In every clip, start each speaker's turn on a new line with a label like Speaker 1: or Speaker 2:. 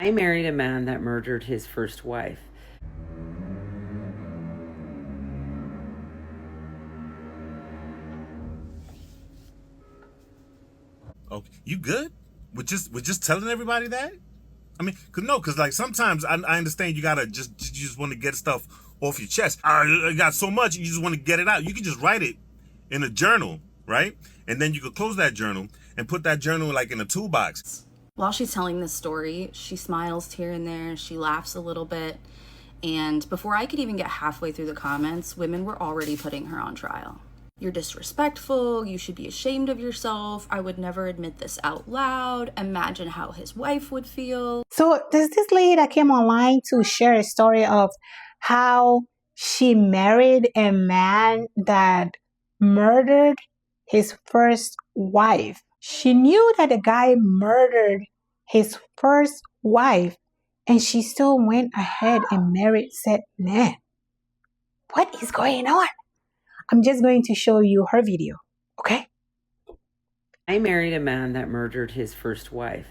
Speaker 1: I married a man that murdered his first wife.
Speaker 2: Okay, you good? With just telling everybody that? I mean, cause like sometimes I understand you gotta you just want to get stuff off your chest. I got so much, you just want to get it out. You can just write it in a journal, right? And then you could close that journal and put that journal like in a toolbox.
Speaker 3: While she's telling this story, she smiles here and there, she laughs a little bit, and before I could even get halfway through the comments, women were already putting her on trial. You're disrespectful, you should be ashamed of yourself, I would never admit this out loud, imagine how his wife would feel.
Speaker 4: So there's this lady that came online to share a story of how she married a man that murdered his first wife. She knew that the guy murdered his first wife, and she still went ahead and married said man. What is going on? I'm just going to show you her video, okay?
Speaker 1: I married a man that murdered his first wife.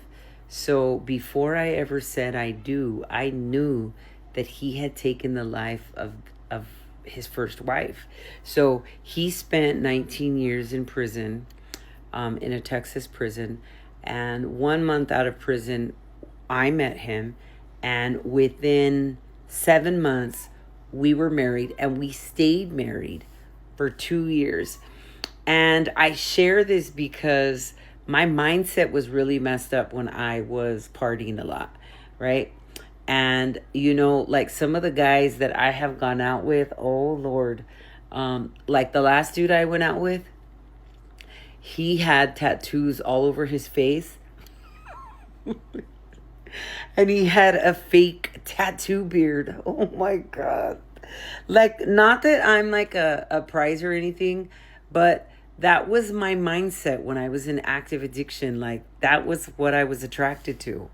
Speaker 1: So before I ever said I do, I knew that he had taken the life of his first wife. So he spent 19 years in prison, in a Texas prison. And 1 month out of prison, I met him. And within 7 months, we were married, and we stayed married for 2 years. And I share this because my mindset was really messed up when I was partying a lot, right? And, like some of the guys that I have gone out with, oh Lord, like the last dude I went out with, he had tattoos all over his face. And he had a fake tattoo beard. Oh my God. Like, not that I'm like a prize or anything, but that was my mindset when I was in active addiction. Like, that was what I was attracted to.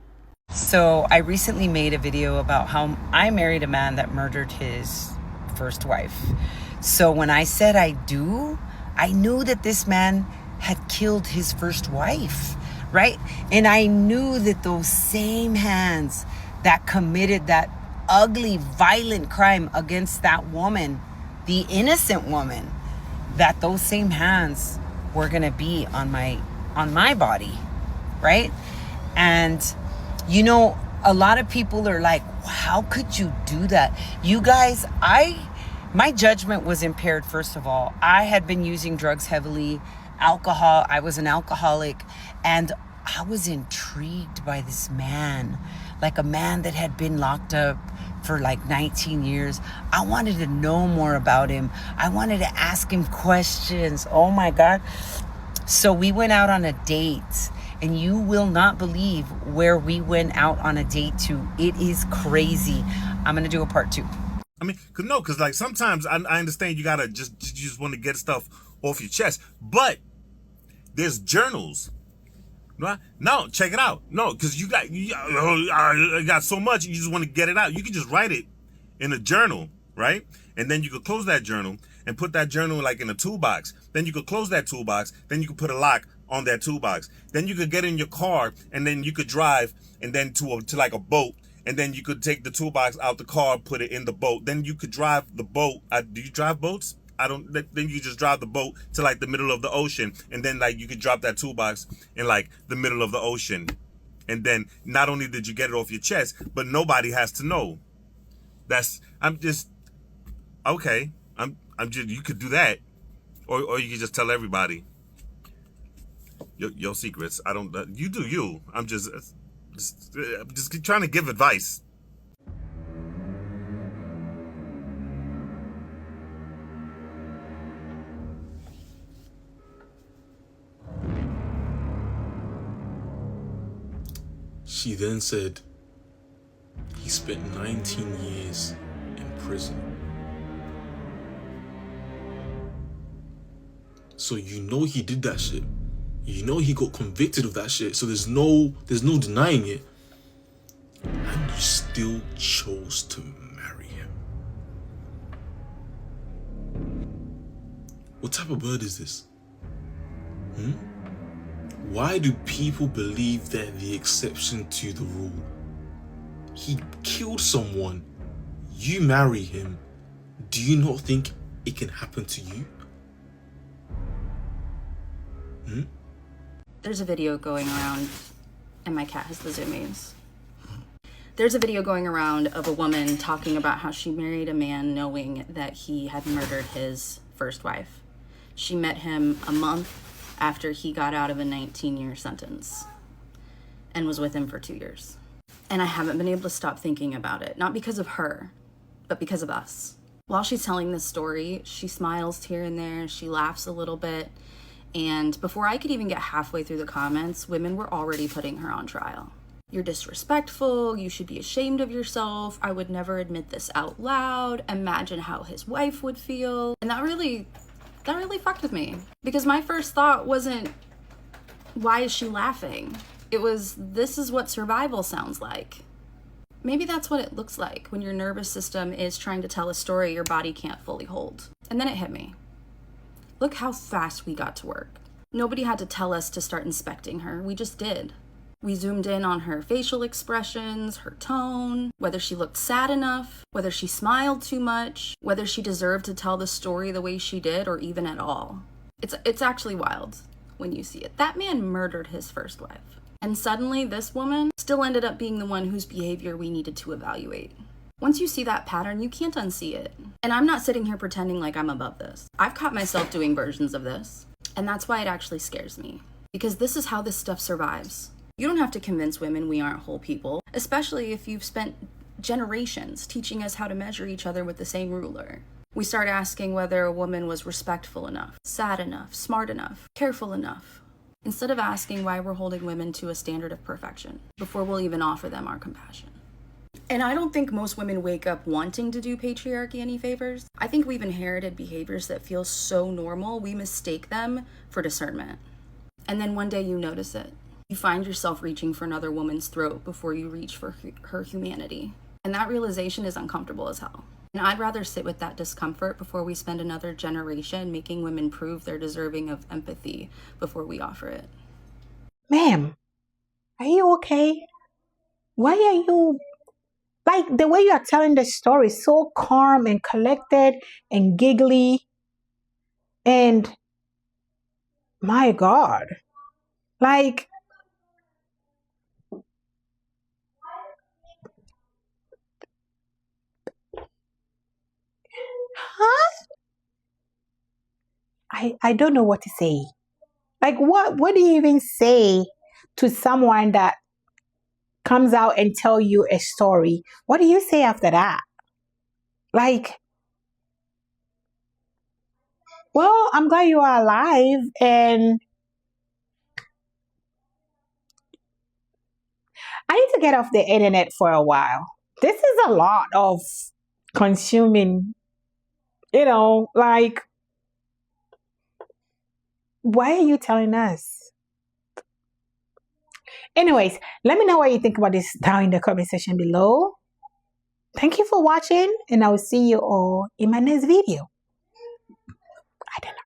Speaker 1: So I recently made a video about how I married a man that murdered his first wife. So when I said I do, I knew that this man had killed his first wife, right? And I knew that those same hands that committed that ugly, violent crime against that woman, the innocent woman, that those same hands were gonna be on my body, right? And a lot of people are like, how could you do that? You guys, my judgment was impaired. First of all, I had been using drugs heavily, alcohol. I was an alcoholic, and I was intrigued by this man, like a man that had been locked up for like 19 years. I wanted to know more about him. I wanted to ask him questions. Oh my God. So we went out on a date, and you will not believe where we went out on a date to. It is crazy. I'm going to do a part 2.
Speaker 2: I mean, cause like sometimes I understand you gotta you just want to get stuff off your chest, but there's journals. No, check it out. No, because I got so much, you just want to get it out. You can just write it in a journal, right? And then you could close that journal and put that journal like in a toolbox. Then you could close that toolbox. Then you could put a lock on that toolbox. Then you could get in your car, and then you could drive, and then to like a boat. And then you could take the toolbox out the car, put it in the boat. Then you could drive the boat. Do you drive boats? I don't. Then you just drive the boat to like the middle of the ocean, and then like you could drop that toolbox in like the middle of the ocean, and then not only did you get it off your chest, but nobody has to know. I'm just okay. I'm just. You could do that, or you could just tell everybody your secrets. I don't. You do you. I'm just trying to give advice.
Speaker 5: She then said he spent 19 years in prison. So you know he did that shit. You know he got convicted of that shit. So there's no denying it. And you still chose to marry him. What type of bird is this? Why do people believe they're the exception to the rule? He killed someone. You marry him. Do you not think it can happen to you?
Speaker 3: There's a video going around, and my cat has the zoomies. There's a video going around of a woman talking about how she married a man knowing that he had murdered his first wife. She met him a month after he got out of a 19-year sentence and was with him for 2 years. And I haven't been able to stop thinking about it, not because of her, but because of us. While she's telling this story, she smiles here and there, she laughs a little bit, and before I could even get halfway through the comments, women were already putting her on trial. You're disrespectful, you should be ashamed of yourself, I would never admit this out loud, imagine how his wife would feel. And that really fucked with me. Because my first thought wasn't, why is she laughing? It was, this is what survival sounds like. Maybe that's what it looks like when your nervous system is trying to tell a story your body can't fully hold. And then it hit me. Look how fast we got to work. Nobody had to tell us to start inspecting her, we just did. We zoomed in on her facial expressions, her tone, whether she looked sad enough, whether she smiled too much, whether she deserved to tell the story the way she did, or even at all. It's actually wild when you see it. That man murdered his first wife. And suddenly this woman still ended up being the one whose behavior we needed to evaluate. Once you see that pattern, you can't unsee it. And I'm not sitting here pretending like I'm above this. I've caught myself doing versions of this. And that's why it actually scares me. Because this is how this stuff survives. You don't have to convince women we aren't whole people, especially if you've spent generations teaching us how to measure each other with the same ruler. We start asking whether a woman was respectful enough, sad enough, smart enough, careful enough, instead of asking why we're holding women to a standard of perfection before we'll even offer them our compassion. And I don't think most women wake up wanting to do patriarchy any favors. I think we've inherited behaviors that feel so normal, we mistake them for discernment. And then one day you notice it. You find yourself reaching for another woman's throat before you reach for her humanity. And that realization is uncomfortable as hell. And I'd rather sit with that discomfort before we spend another generation making women prove they're deserving of empathy before we offer it.
Speaker 4: Ma'am, are you okay? Why are you, like, the way you are telling the story, so calm and collected and giggly. And my God, like, huh? I don't know what to say. Like, what do you even say to someone that comes out and tell you a story? What do you say after that? Like, well, I'm glad you are alive, and I need to get off the internet for a while. This is a lot of consuming, like, why are you telling us? Anyways, let me know what you think about this down in the comment section below. Thank you for watching, and I will see you all in my next video. I don't know.